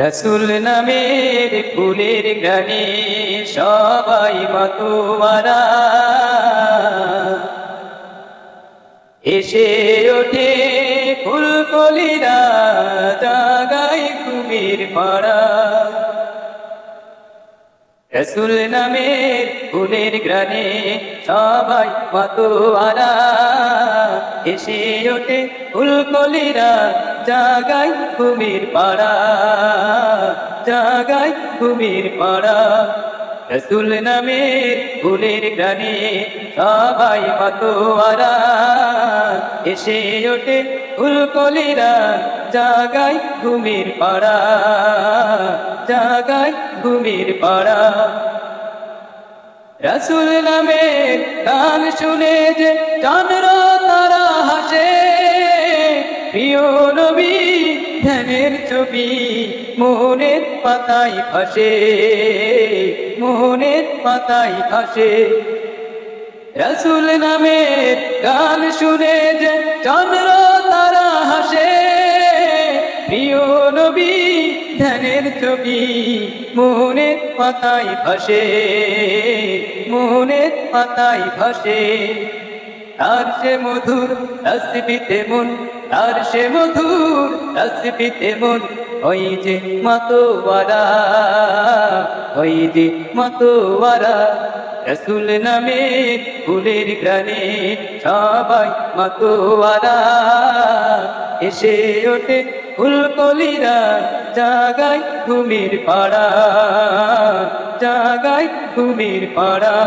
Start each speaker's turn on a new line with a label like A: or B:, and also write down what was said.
A: রসুল নামের ফুলের গানে সবাই মাতোয়ারা এসে ওঠে ফুলকলিরা জাগায় ঘুমের পাড়া। রসুল নামের ফুলের গ্রানে সবাই মাতোয়ারা এসে ওঠে ফুলকলিরা জাগায় ঘুমের পাড়া, জাগায় ঘুমের পাড়া। রসুল নামের ফুলের গ্রানে সবাই মাতোয়ারা এসে ওঠে ফুলকলিরা জাগায় ঘুমের পাড়া, জাগায় ঘুমের পাড়া। রসুল নামের গান শুনে যে চন্দ্র তারা হাসে, প্রিয় নবী ধ্যানের ছবি মনের পাতায় ভাসে, মনের পাতায় ভাসে। রসুল নামের গান শুনে যে চন্দ্র তারা হাসে, প্রিয় নবী ধ্যানের ছবি মনের পাতায় ভাসে, মনের পাতায় ভাসে। তার সে মধুর তসবিতে মন, তার সে মধুর তসবিতে মন, ওই যে মাতোয়ারা, ওই যে মাতোয়ারা। রসুল নামের ফুলের গ্রানে সবাই মাতোয়ারা এসে ওঠে ফুলকলিরা জাগায় ঘুমের পাড়া, জাগায় ঘুমের পাড়া।